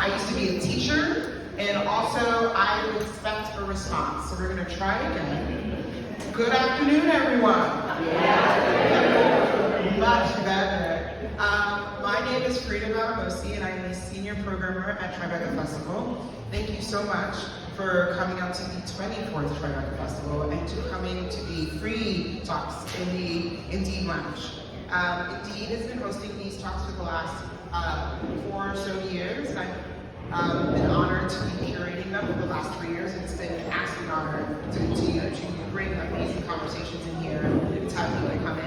I used to be a teacher, and also I would expect a response. So we're gonna try again. Good afternoon, everyone. Much better. My name is Tribeca, and I'm a senior programmer at Tribeca Festival. Thank you so much for coming out to the 24th Tribeca Festival and to coming to the free talks in the Indeed Lounge. Indeed has been hosting these talks for the last 4 or so years, and I've been honored to be curating them for the last 3 years. It's been an absolute honor to bring amazing conversations in here and to have people come in.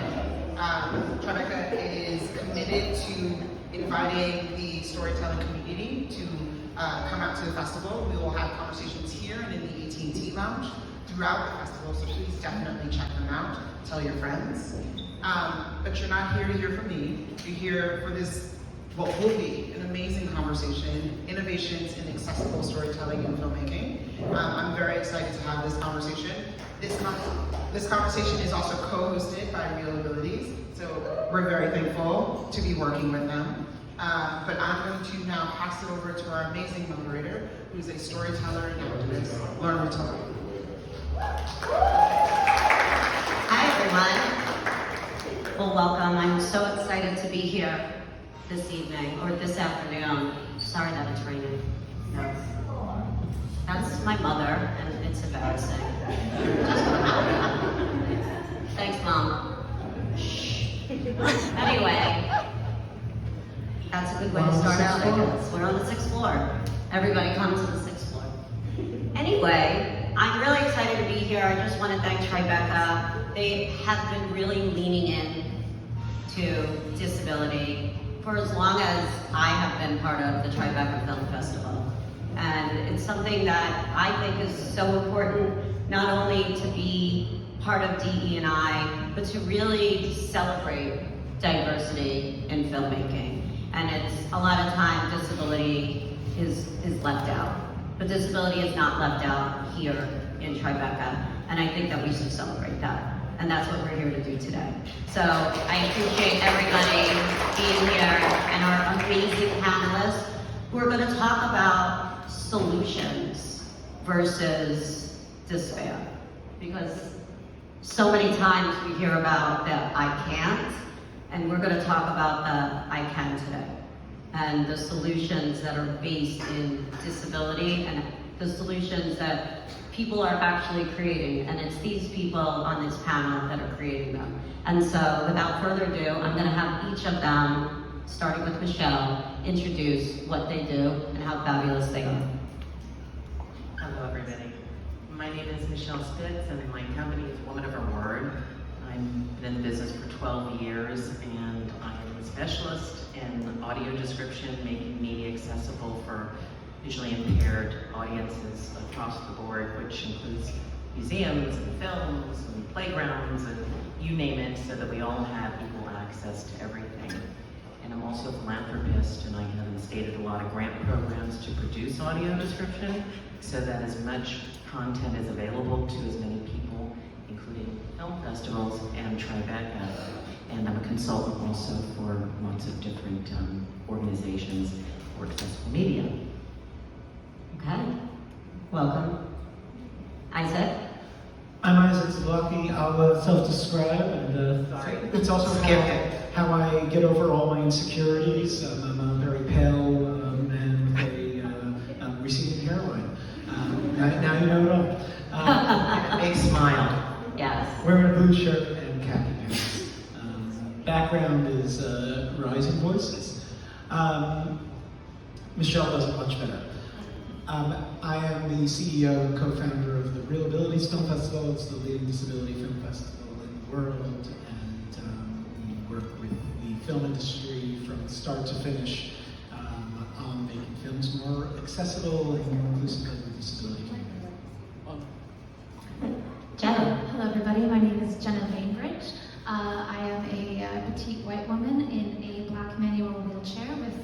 Tribeca is committed to inviting the storytelling community to come out to the festival. We will have conversations here and in the AT&T Lounge throughout the festival, so please definitely check them out. Tell your friends. But you're not here to hear from me. You're here for this, what will be an amazing conversation, innovations in accessible storytelling and filmmaking. I'm very excited to have this conversation. This conversation is also co-hosted by ReelAbilities, so we're very thankful to be working with them. But I'm going to now pass it over to our amazing moderator, who's a storyteller and activist, Learn to Talk. Hi everyone. Well, welcome. I'm so excited to be here this evening, or this afternoon. Sorry that it's raining. No. That's my mother, and it's embarrassing. Thanks, Mom. Shh. Anyway, that's a good way to start out, I guess. We're on the 6th floor. Everybody comes to the 6th floor. Anyway, I'm really excited to be here. I just want to thank Tribeca. They have been really leaning in to disability for as long as I have been part of the Tribeca Film Festival. And it's something that I think is so important, not only to be part of DE&I, but to really celebrate diversity in filmmaking. And it's a lot of time disability is left out. But disability is not left out here in Tribeca. And I think that we should celebrate that. And that's what we're here to do today. So I appreciate everybody being here and our amazing panelists. We're going to talk about solutions versus despair. Because so many times we hear about that I can't, and we're going to talk about the I can today. And the solutions that are based in disability and the solutions that people are actually creating, and it's these people on this panel that are creating them. And so without further ado, I'm going to have each of them, starting with Michele, introduce what they do and how fabulous they are. Hello everybody. My name is Michele Spitz and my company is Woman of Her Word. I've been in the business for 12 years and I am a specialist in audio description, making media accessible for visually impaired audiences across the board, which includes museums and films and playgrounds and you name it, so that we all have equal access to everything. And I'm also a philanthropist, and I have instated a lot of grant programs to produce audio description so that as much content is available to as many people, including film festivals and Tribeca. And I'm a consultant also for lots of different organizations for accessible media. Okay, welcome. Isaac? I'm Isaac Zablocki. I'll self-describe, and it's also how I get over all my insecurities. I'm very pale and with a receding hairline. Now you know it all. Big smile. Yes. Wearing a blue shirt and khaki pants. Background is Rising Voices. Michele does it much better. I am the CEO and co-founder of the ReelAbilities Film Festival. It's the leading disability film festival in the world, and we work with the film industry from start to finish on making films more accessible and more inclusive of the disability community. Jenna? Hello everybody, my name is Jenna Bainbridge. I am a petite white woman in a black manual wheelchair with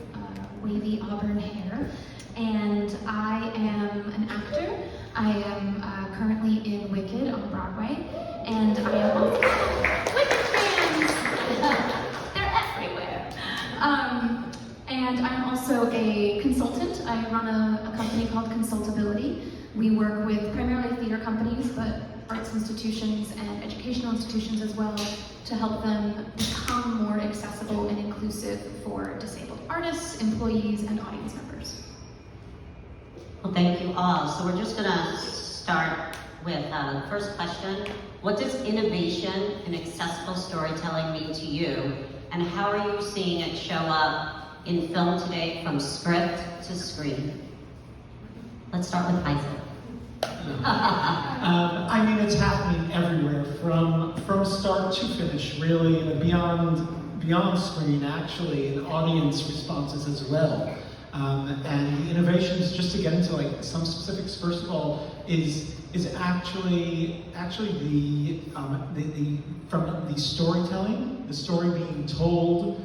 wavy auburn hair. And I am an actor. I am currently in Wicked on Broadway. And I am also Wicked fans! They're everywhere. And And I'm also a consultant. I run a company called Consultability. We work with primarily theater companies, but arts institutions and educational institutions as well, to help them become more accessible and inclusive for disabled artists, employees, and audience members. Well, thank you all. So we're just gonna start with the first question. What does innovation in accessible storytelling mean to you? And how are you seeing it show up in film today, from script to screen? Let's start with Isaac. I mean, it's happening everywhere, from start to finish, really, and beyond screen, actually, and audience responses as well. And the innovations, just to get into like some specifics, first of all, is actually from the storytelling, the story being told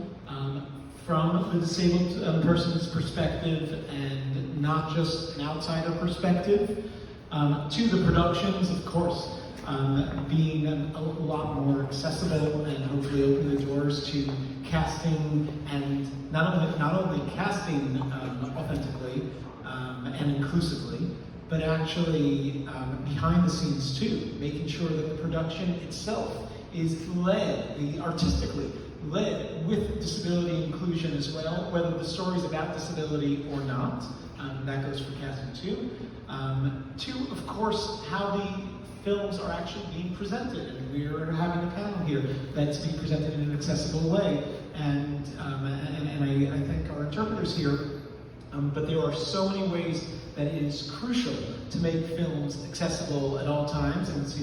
from the disabled person's perspective, and not just an outsider perspective, to the productions, of course, being a lot more accessible and hopefully open the doors to casting, and not only casting authentically and inclusively, but actually behind the scenes too, making sure that the production itself is artistically led with disability inclusion as well, whether the story's about disability or not. That goes for casting too. To, of course, how the films are actually being presented, and we're having a panel here that's being presented in an accessible way, and I thank our interpreters here. But there are so many ways that it is crucial to make films accessible at all times, and to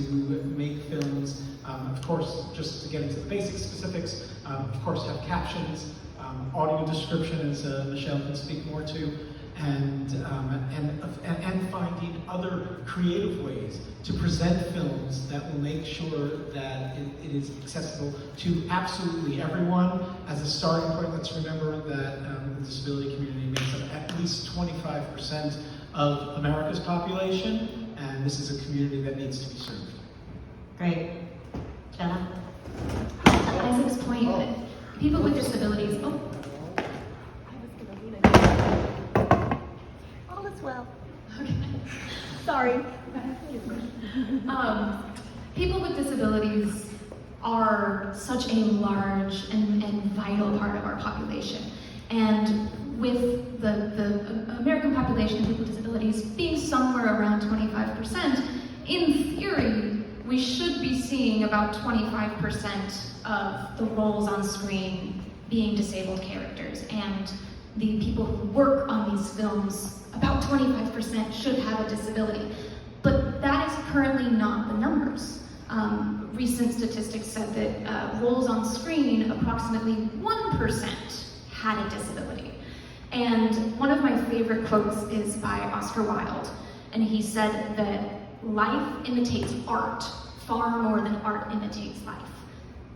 make films, of course, just to get into the basic specifics, of course, have captions, audio description, as Michele can speak more to, and finding other creative ways to present films that will make sure that it is accessible to absolutely everyone. As a starting point, let's remember that the disability community makes up at least 25% of America's population, and this is a community that needs to be served. Great. Jenna? Isaac's point, people with disabilities, All is well. Okay. Sorry. People with disabilities are such a large and vital part of our population. And with the American population of people with disabilities being somewhere around 25%, in theory, we should be seeing about 25% of the roles on screen being disabled characters. And the people who work on these films, about 25% should have a disability. But that is currently not the numbers. Recent statistics said that roles on screen, approximately 1% had a disability. And one of my favorite quotes is by Oscar Wilde, and he said that life imitates art far more than art imitates life.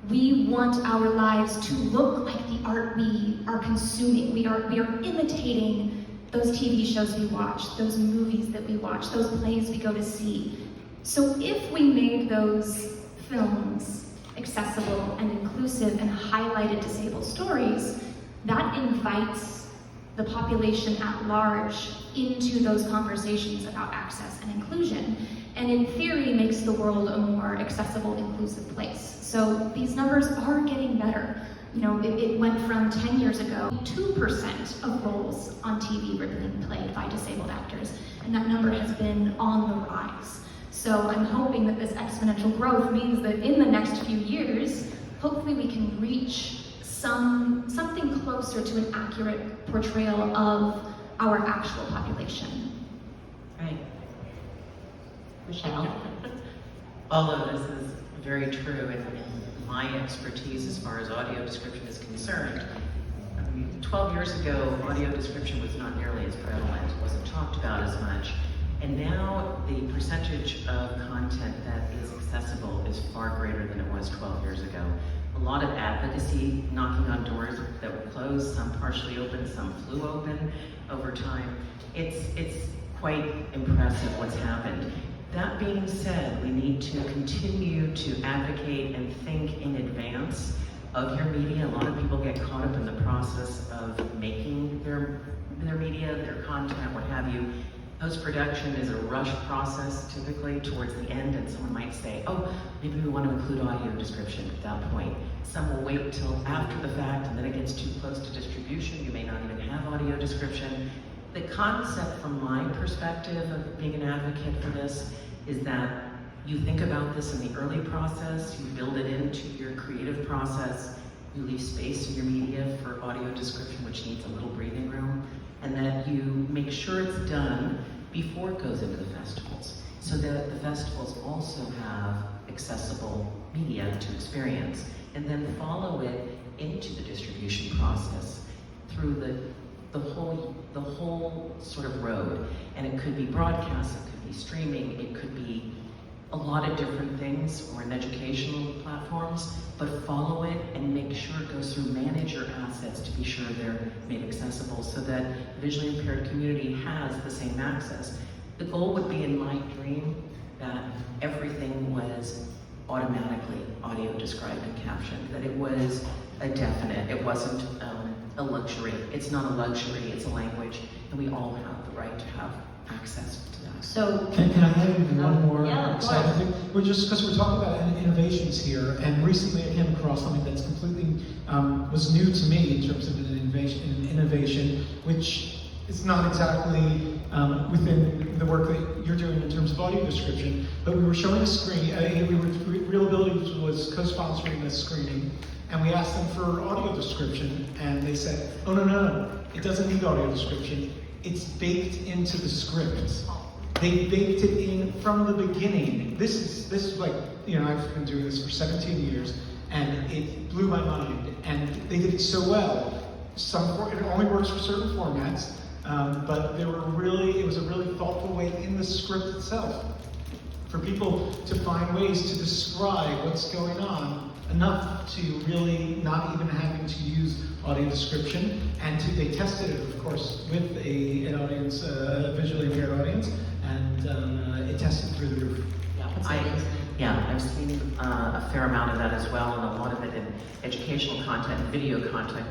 We want our lives to look like the art we are consuming. We are imitating those TV shows we watch, those movies that we watch, those plays we go to see. So if we made those films accessible and inclusive and highlighted disabled stories, that invites the population at large into those conversations about access and inclusion, and in theory makes the world a more accessible, inclusive place. So these numbers are getting better. You know, it went from 10 years ago, 2% of roles on TV were being played by disabled actors, and that number has been on the rise. So I'm hoping that this exponential growth means that in the next few years, hopefully we can reach something closer to an accurate portrayal of our actual population. Right. Michele? All of this is very true, and my expertise as far as audio description is concerned. 12 years ago, audio description was not nearly as prevalent, wasn't talked about as much. And now the percentage of content that is accessible is far greater than it was 12 years ago. A lot of advocacy, knocking on doors that were closed, some partially open, some flew open over time. It's quite impressive what's happened. That being said, we need to continue to advocate and think in advance of your media. A lot of people get caught up in the process of making media, their content, what have you. Post-production is a rush process typically towards the end, and someone might say, oh, maybe we want to include audio description at that point. Some will wait till after the fact, and then it gets too close to distribution. You may not even have audio description. The concept from my perspective of being an advocate for this is that you think about this in the early process, you build it into your creative process, you leave space in your media for audio description, which needs a little breathing room, and that you make sure it's done before it goes into the festivals, so that the festivals also have accessible media to experience, and then follow it into the distribution process through the whole sort of road. And it could be broadcast, it could be streaming, it could be a lot of different things, or in educational platforms, but follow it and make sure it goes through, manage your assets to be sure they're made accessible so that the visually impaired community has the same access. The goal would be, in my dream, that everything was automatically audio described and captioned, that it was a definite, it wasn't a luxury. It's not a luxury, it's a language, and we all have the right to have access to that. So, Can I add in one more yeah, of exciting thing? We're just, because we're talking about innovations here, and recently I came across something that's completely, was new to me in terms of an innovation, which is not exactly within the work that you're doing in terms of audio description, but we were showing a screen, ReelAbilities was co-sponsoring this screening, and we asked them for audio description, and they said, oh no, it doesn't need audio description, it's baked into the script. They baked it in from the beginning. This is like, you know, I've been doing this for 17 years, and it blew my mind, and they did it so well. It only works for certain formats, but it was a really thoughtful way in the script itself for people to find ways to describe what's going on enough to really not even having to use audio description. And they tested it, of course, with an audience, a visually impaired audience, and it tested through the roof. I've seen a fair amount of that as well, and a lot of it in educational content, video content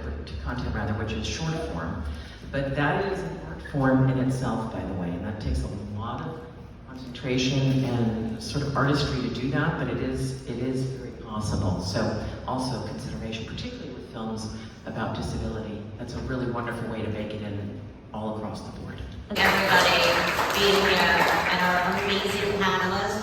rather, which is short form. But that is an art form in itself, by the way, and that takes a lot of concentration and sort of artistry to do that, but it is very possible. So also consideration, particularly with films about disability. That's a really wonderful way to make it in all across the board. everybody being here and our amazing panelists.